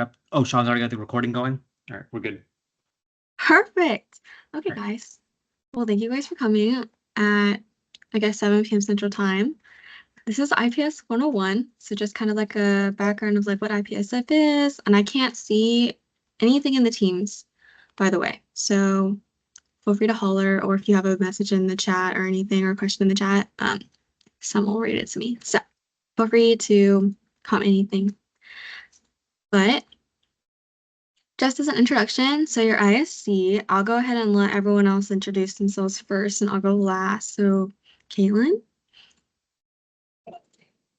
up. Oh, Sean's already got the recording going. All right, we're good. Perfect. Okay, All right. guys. Well, thank you guys for coming at, I guess, 7 p.m. Central Time. This is IPS 101, so just kind of like a background of like what IPSF is, and I can't see anything in the Teams, by the way. So feel free to holler, or if you have a message in the chat or anything or a question in the chat, someone will read it to me. So feel free to comment anything. But just as an introduction, so your ISC, I'll go ahead and let everyone else introduce themselves first, and I'll go last. So, Caitlin.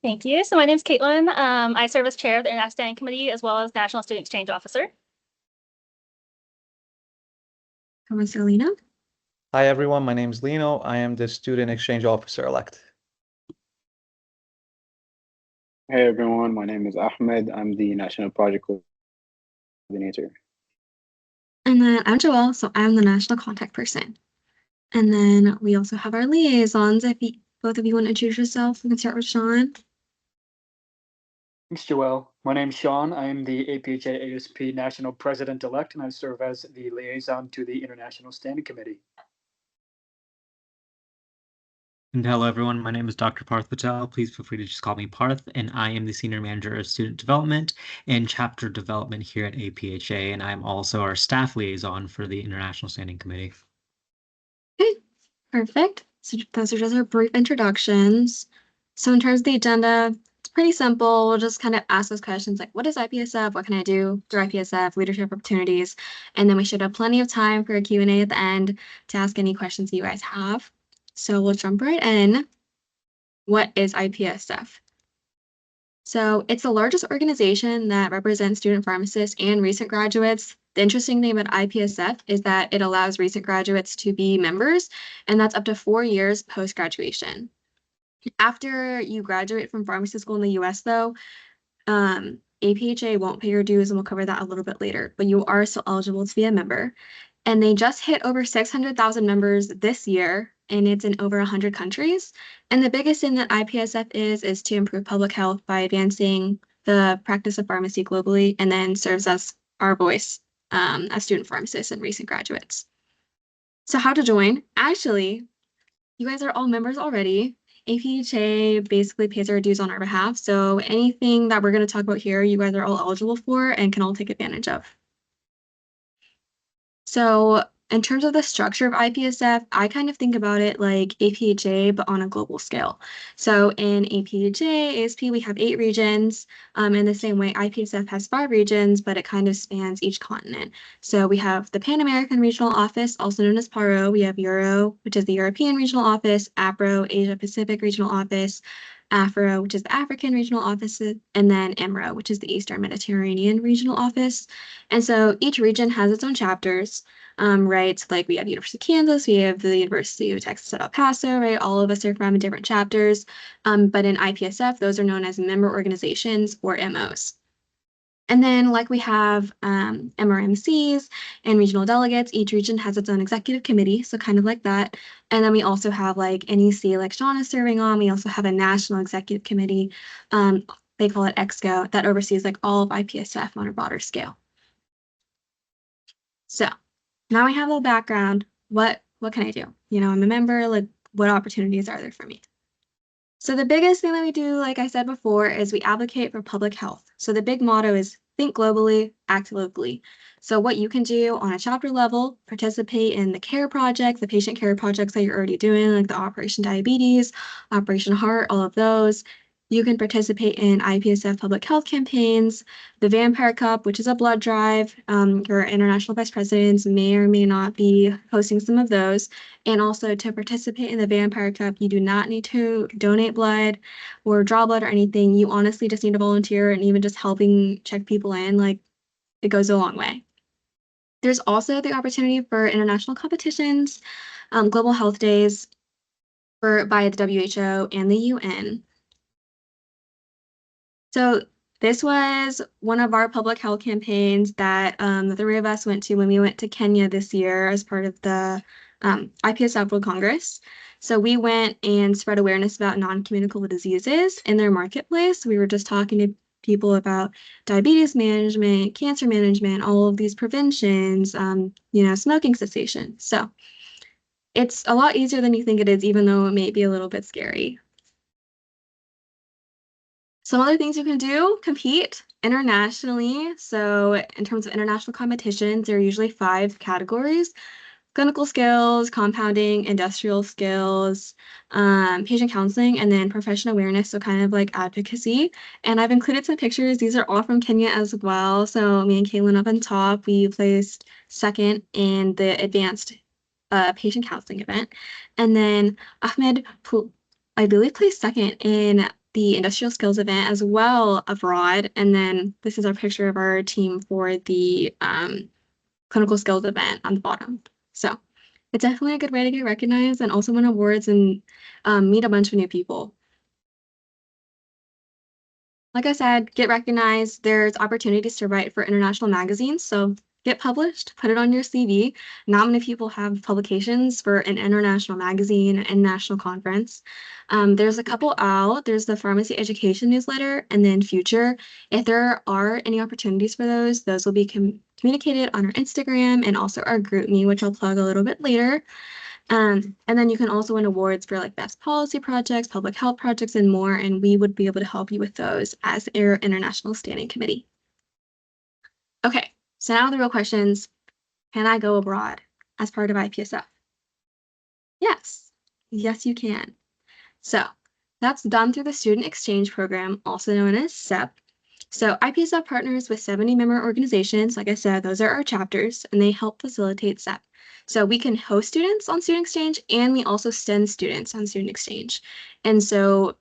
Thank you. So my name is Caitlin. I serve as chair of the International Standing Committee as well as National Student Exchange Officer. Come on, Selena. Hi, everyone. My name is Lino. I am the Student Exchange Officer elect. Hey, everyone. My name is Ahmed. I'm the National Project Coordinator. And then I'm Joelle, so I'm the national contact person. And then we also have our liaisons. If both of you want to introduce yourself, we can start with Sean. Thanks, Joelle. My name's Sean. I am the APhA ASP National President-elect, and I serve as the liaison to the International Standing Committee. And hello, everyone. My name is Dr. Parth Patel. Please feel free to just call me Parth, and I am the Senior Manager of Student Development and Chapter Development here at APhA, and I'm also our staff liaison for the International Standing Committee. Okay, perfect. So those are just our brief introductions. So in terms of the agenda, it's pretty simple. We'll just kind of ask those questions like, what is IPSF? What can I do through IPSF? Leadership opportunities. And then we should have plenty of time for a Q&A at the end to ask any questions you guys have. So we'll jump right in. What is IPSF? So it's the largest organization that represents student pharmacists and recent graduates. The interesting thing about IPSF is that it allows recent graduates to be members, and that's up to 4 years post-graduation. After you graduate from pharmacy school in the US, though, APhA won't pay your dues, and we'll cover that a little bit later, but you are still eligible to be a member. And they just hit over 600,000 members this year, and it's in over 100 countries. And the biggest thing that IPSF is to improve public health by advancing the practice of pharmacy globally, and then serves as our voice as student pharmacists and recent graduates. So how to join? Actually, you guys are all members already. APhA basically pays our dues on our behalf. So anything that we're going to talk about here, you guys are all eligible for and can all take advantage of. So in terms of the structure of IPSF, I kind of think about it like APhA, but on a global scale. So in APhA, ASP, we have 8 regions. In the same way, IPSF has 5 regions, but it kind of spans each continent. So we have the Pan American Regional Office, also known as PARO. We have Euro, which is the European Regional Office, APRO, Asia Pacific Regional Office, APhA, which is the African Regional Office, and then EMRO, which is the Eastern Mediterranean Regional Office. And so each region has its own chapters, right? So like we have University of Kansas, we have the University of Texas at El Paso, right? All of us are from different chapters. But in IPSF, those are known as member organizations or MOs. And then like we have MRMCs and regional delegates, each region has its own executive committee, so kind of like that. And then we also have like NEC, like Sean is serving on. We also have a national executive committee, they call it EXCO, that oversees like all of IPSF on a broader scale. So now we have a little background. What can I do? You know, I'm a member, like what opportunities are there for me? So the biggest thing that we do, like I said before, is we advocate for public health. So the big motto is think globally, act locally. So what you can do on a chapter level, participate in the care projects, the patient care projects that you're already doing, like the Operation Diabetes, Operation Heart, all of those. You can participate in IPSF public health campaigns, the Vampire Cup, which is a blood drive. Your international vice presidents may or may not be hosting some of those. And also to participate in the Vampire Cup, you do not need to donate blood or draw blood or anything. You honestly just need to volunteer, and even just helping check people in, like it goes a long way. There's also the opportunity for international competitions, global health days by the WHO and the UN. So this was one of our public health campaigns that the 3 of us went to when we went to Kenya this year as part of the IPSF World Congress. So we went and spread awareness about non-communicable diseases in their marketplace. We were just talking to people about diabetes management, cancer management, all of these preventions, smoking cessation. So it's a lot easier than you think it is, even though it may be a little bit scary. Some other things you can do, compete internationally. So in terms of international competitions, there are usually 5 categories: clinical skills, compounding, industrial skills, patient counseling, and then profession awareness, so kind of like advocacy. And I've included some pictures. These are all from Kenya as well. So me and Kaylin up on top, we placed second in the advanced patient counseling event. And then Ahmed, I believe, placed second in the industrial skills event as well abroad. And then this is our picture of our team for the clinical skills event on the bottom. So it's definitely a good way to get recognized and also win awards and meet a bunch of new people. Like I said, get recognized. There's opportunities to write for international magazines. So get published, put it on your CV. Not many people have publications for an international magazine and national conference. There's a couple out. There's the Pharmacy Education newsletter and then Future. If there are any opportunities for those will be communicated on our Instagram and also our GroupMe, which I'll plug a little bit later. And then you can also win awards for like best policy projects, public health projects, and more. And we would be able to help you with those as your international standing committee. Okay, so now the real questions. Can I go abroad as part of IPSF? Yes, yes, you can. So that's done through the Student Exchange Program, also known as SEP. So IPSF partners with 70 member organizations. Like I said, those are our chapters, and they help facilitate SEP. So we can host students on Student Exchange, and we also send students on Student Exchange. And so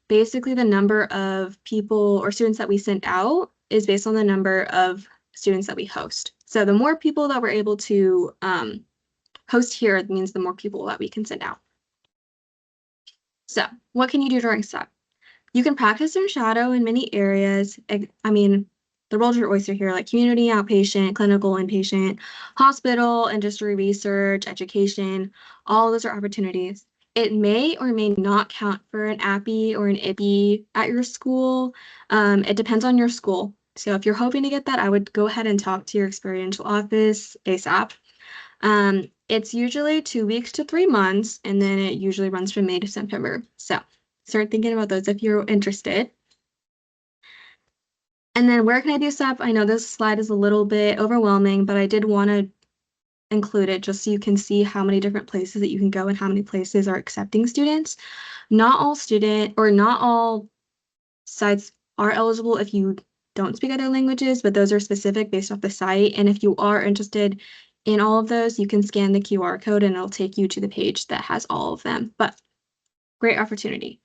basically the number of people or students that we send out is based on the number of students that we host. So the more people that we're able to host here means the more people that we can send out. So what can you do during SEP? You can practice and shadow in many areas. I mean, the world's your oyster here, like community, outpatient, clinical, inpatient, hospital, industry research, education, all those are opportunities. It may or may not count for an APhA or an IPE at your school. It depends on your school. So if you're hoping to get that, I would go ahead and talk to your experiential office ASAP. It's usually 2 weeks to 3 months, and then it usually runs from May to September. So start thinking about those if you're interested. And then where can I do SEP? I know this slide is a little bit overwhelming, but I did want to include it just so you can see how many different places that you can go and how many places are accepting students. Not all sites are eligible if you don't speak other languages, but those are specific based off the site. And if you are interested in all of those, you can scan the QR code and it'll take you to the page that has all of them. But great opportunity.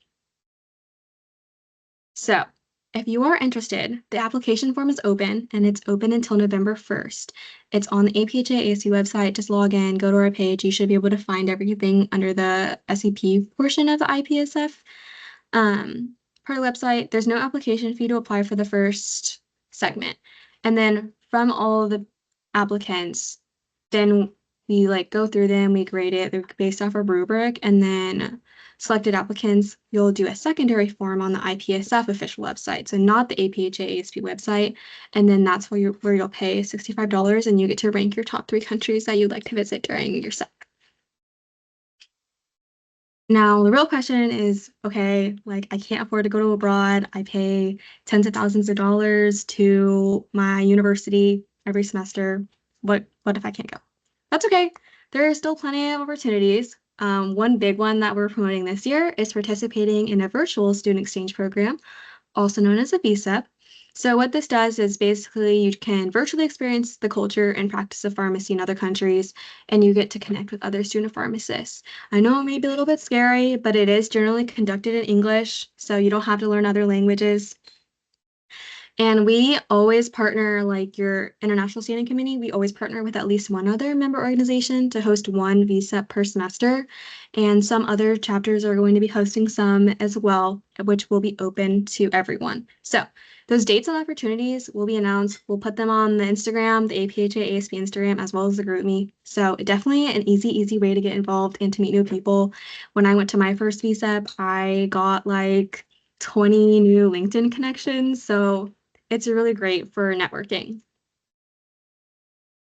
So if you are interested, the application form is open and it's open until November 1st. It's on the APHA ASU website. Just log in, go to our page. You should be able to find everything under the SEP portion of the IPSF part of the website. There's no application fee to apply for the first segment. And then from all of the applicants, then we go through them, we grade it, they're based off a rubric, and then selected applicants, you'll do a secondary form on the IPSF official website, so not the APHA ASP website, and then that's where you'll pay $65 and you get to rank your top 3 countries that you'd like to visit during your SEP. Now, the real question is, okay, I can't afford to go to abroad. I pay tens of thousands of dollars to my university every semester. What if I can't go? That's okay. There are still plenty of opportunities. One big one that we're promoting this year is participating in a virtual student exchange program, also known as a VSEP. So what this does is basically you can virtually experience the culture and practice of pharmacy in other countries, and you get to connect with other student pharmacists. I know it may be a little bit scary, but it is generally conducted in English, so you don't have to learn other languages. And we always partner, like your international standing committee, we always partner with at least one other member organization to host one VSEP per semester. And some other chapters are going to be hosting some as well, which will be open to everyone. So those dates and opportunities will be announced. We'll put them on the Instagram, the APHA ASP Instagram, as well as the GroupMe. So definitely an easy way to get involved and to meet new people. When I went to my first VSEP, I got 20 new LinkedIn connections. So it's really great for networking.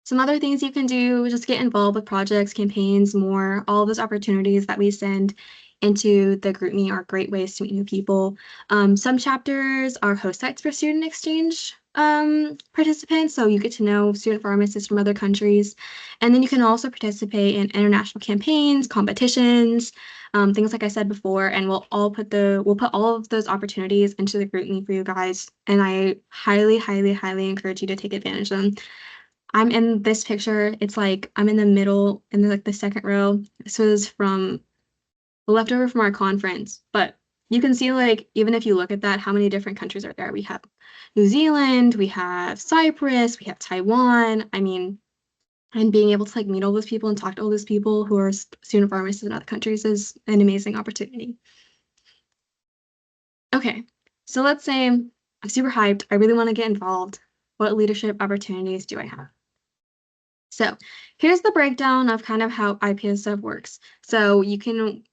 Some other things you can do, just get involved with projects, campaigns, more. All those opportunities that we send into the GroupMe are great ways to meet new people. Some chapters are host sites for student exchange participants, so you get to know student pharmacists from other countries. And then you can also participate in international campaigns, competitions, things like I said before, and we'll put all of those opportunities into the GroupMe for you guys. And I highly, highly, highly encourage you to take advantage of them. I'm in this picture. It's like I'm in the middle in the second row. This was from leftover from our conference, but you can see like even if you look at that, how many different countries are there? We have New Zealand, we have Cyprus, we have Taiwan. I mean, and being able to like meet all those people and talk to all those people who are student pharmacists in other countries is an amazing opportunity. Okay, so let's say I'm super hyped. I really want to get involved. What leadership opportunities do I have? So here's the breakdown of kind of how IPSF works. So you can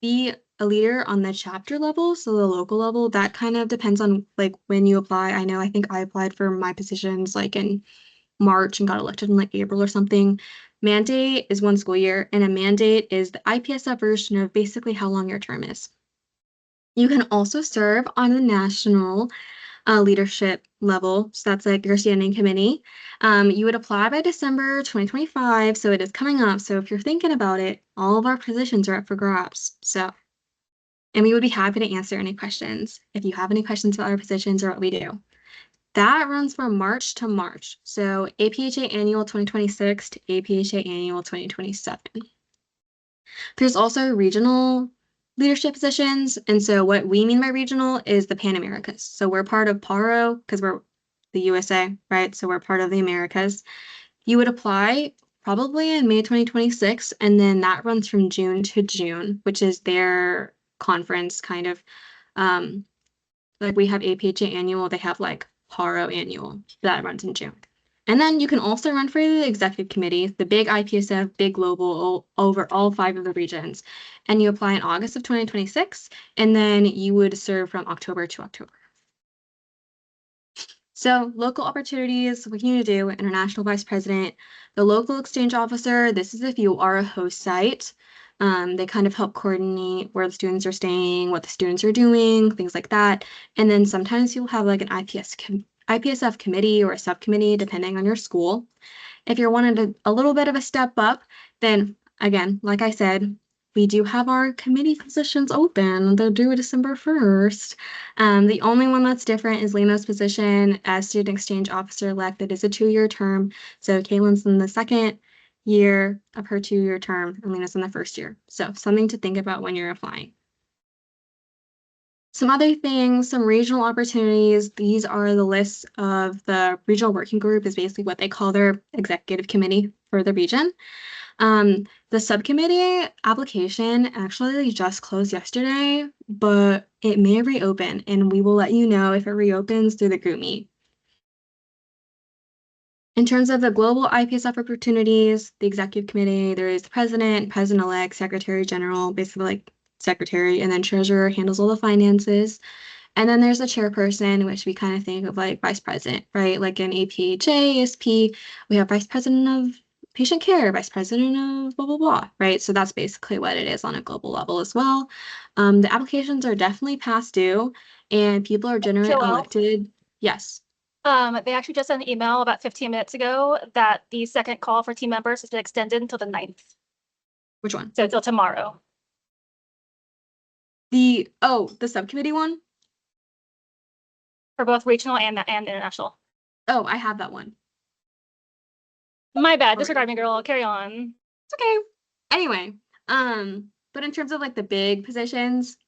be a leader on the chapter level, so the local level. That kind of depends on like when you apply. I think I applied for my positions like in March and got elected in like April or something. Mandate is 1 school year, and a mandate is the IPSF version of basically how long your term is. You can also serve on the national leadership level. So that's like your standing committee. You would apply by December 2025. So it is coming up. So if you're thinking about it, all of our positions are up for grabs. So, and we would be happy to answer any questions if you have any questions about our positions or what we do. That runs from March to March. So APHA Annual 2026 to APHA Annual 2027. There's also regional leadership positions. And so what we mean by regional is the Pan Americas. So we're part of PARO because we're the USA, right? So we're part of the Americas. You would apply probably in May 2026, and then that runs from June to June, which is their conference kind of. Like we have APHA annual, they have like PARO annual that runs in June. And then you can also run for the executive committee, the big IPSF, big global over all 5 of the regions. And you apply in August of 2026, and then you would serve from October to October. So local opportunities, what can you do? International vice president, the local exchange officer. This is if you are a host site. They kind of help coordinate where the students are staying, what the students are doing, things like that. And then sometimes you'll have like an IPSF committee or a subcommittee, depending on your school. If you're wanting a little bit of a step up, then again, like I said, we do have our committee positions open. They're due December 1st. The only one that's different is Lena's position as student exchange officer elect. It is a 2-year term. So Kaylin's in the 2nd year of her 2-year term, and Lena's in the 1st year. So something to think about when you're applying. Some other things, some regional opportunities. These are the lists of the regional working group is basically what they call their executive committee for the region. The subcommittee application actually just closed yesterday, but it may reopen, and we will let you know if it reopens through the GroupMe. In terms of the global IPSF opportunities, the executive committee, there is the president, president-elect, secretary general, basically like secretary, and then treasurer handles all the finances. And then there's a chairperson, which we kind of think of like vice president, right? Like in APHA, ASP, we have vice president of patient care, vice president of blah, blah, blah, right? So that's basically what it is on a global level as well. The applications are definitely past due, and people are generally Joelle? elected. Yes. They actually just sent an email about 15 minutes ago that the second call for team members has been extended until the 9th. Which one? So until tomorrow. The subcommittee one? For both regional and international. Oh, I have that one. My bad, Alright. disregard me, girl. Carry on. It's okay. Anyway, but in terms of like the big positions,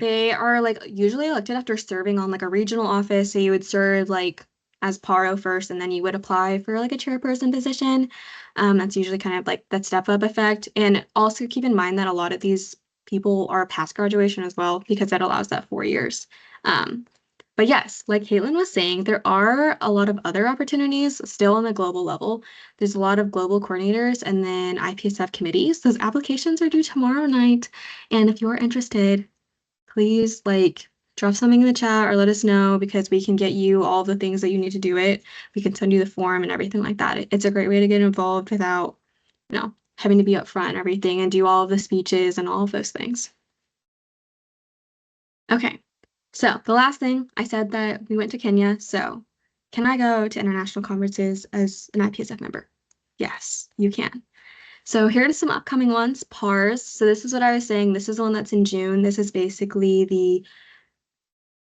they are like usually elected after serving on like a regional office. So you would serve like as PARO first, and then you would apply for like a chairperson position. That's usually kind of like that step up effect. And also keep in mind that a lot of these people are past graduation as well, because that allows that 4 years. But yes, like Caitlin was saying, there are a lot of other opportunities still on the global level. There's a lot of global coordinators and then IPSF committees. Those applications are due tomorrow night. And if you're interested, please like drop something in the chat or let us know because we can get you all the things that you need to do it. We can send you the form and everything like that. It's a great way to get involved without, having to be upfront and everything and do all of the speeches and all of those things. Okay, so the last thing I said that we went to Kenya. So can I go to international conferences as an IPSF member? Yes, you can. So here are some upcoming ones, PARS. So this is what I was saying. This is the one that's in June. This is basically the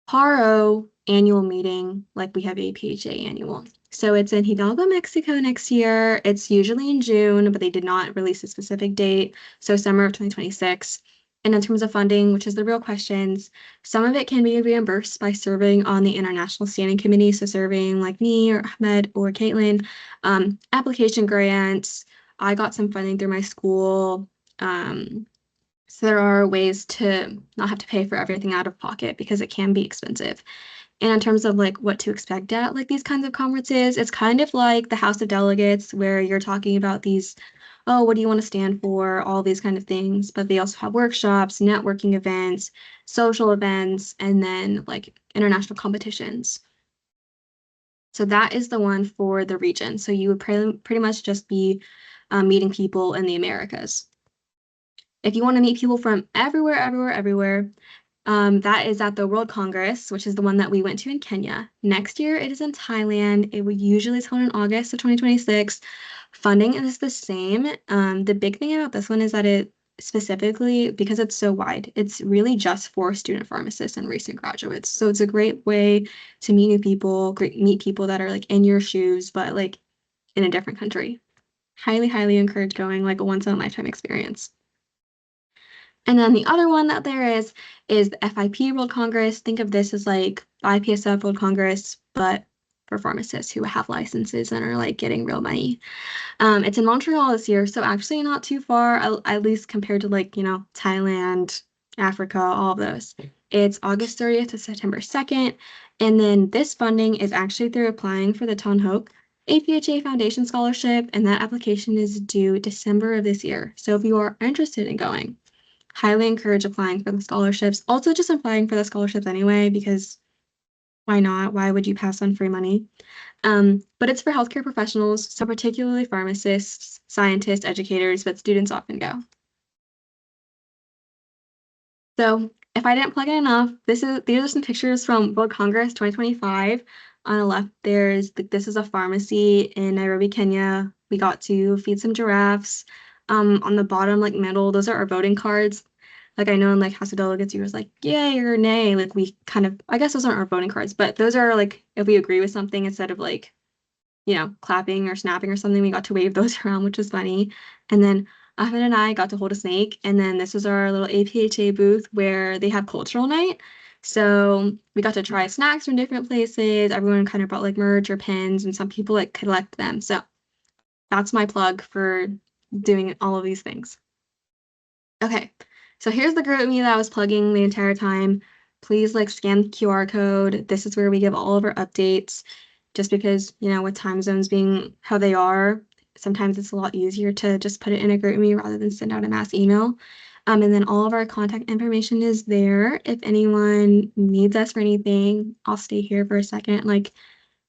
PARO annual meeting, like we have APHA annual. So it's in Hidalgo, Mexico next year. It's usually in June, but they did not release a specific date. So summer of 2026. And in terms of funding, which is the real questions, some of it can be reimbursed by serving on the International Standing Committee. So serving like me or Ahmed or Caitlin, application grants. I got some funding through my school. So there are ways to not have to pay for everything out of pocket because it can be expensive. And in terms of like what to expect at like these kinds of conferences, it's kind of like the House of Delegates where you're talking about these, oh, what do you want to stand for, all these kind of things. But they also have workshops, networking events, social events, and then like international competitions. So that is the one for the region. So you would pretty much just be meeting people in the Americas. If you want to meet people from everywhere, that is at the World Congress, which is the one that we went to in Kenya. Next year, it is in Thailand. It would usually held in August of 2026. Funding is the same. The big thing about this one is that it specifically, because it's so wide, it's really just for student pharmacists and recent graduates. So it's a great way to meet new people, meet people that are like in your shoes, but like in a different country. Highly encourage going, like a once in a lifetime experience. And then the other one that there is the FIP World Congress. Think of this as like IPSF World Congress, but for pharmacists who have licenses and are like getting real money. It's in Montreal this year, so actually not too far, at least compared to like, Thailand, Africa, all of those. It's August 30th to September 2nd. And then this funding is actually through applying for the Ton Hoek APHA Foundation Scholarship, and that application is due December of this year. So if you are interested in going, highly encourage applying for the scholarships. Also, just applying for the scholarships anyway, because why not? Why would you pass on free money? But it's for healthcare professionals, so particularly pharmacists, scientists, educators, but students often go. So if I didn't plug it enough, these are some pictures from World Congress 2025. On the left, this is a pharmacy in Nairobi, Kenya. We got to feed some giraffes. On the bottom, like middle, those are our voting cards. Like I know in like House of Delegates, you was like, yay or nay. Like we kind of, I guess those aren't our voting cards, but those are like if we agree with something instead of like, clapping or snapping or something, we got to wave those around, which was funny. And then Ahmed and I got to hold a snake. And then this was our little APHA booth where they have cultural night. So we got to try snacks from different places. Everyone kind of brought like merch or pins, and some people like collect them. So that's my plug for doing all of these things. Okay, so here's the GroupMe that I was plugging the entire time. Please like scan the QR code. This is where we give all of our updates. Just because, with time zones being how they are, sometimes it's a lot easier to just put it in a GroupMe rather than send out a mass email. And then all of our contact information is there. If anyone needs us for anything, I'll stay here for a second. Like,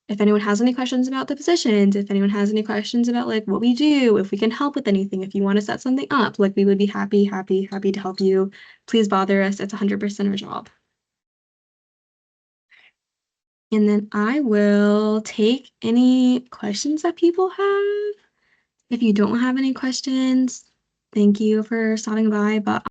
if anyone has any questions about the positions, if anyone has any questions about like what we do, if we can help with anything, if you want to set something up, like we would be happy to help you. Please bother us. It's 100% our job. And then I will take any questions that people have. If you don't have any questions, thank you for stopping by, but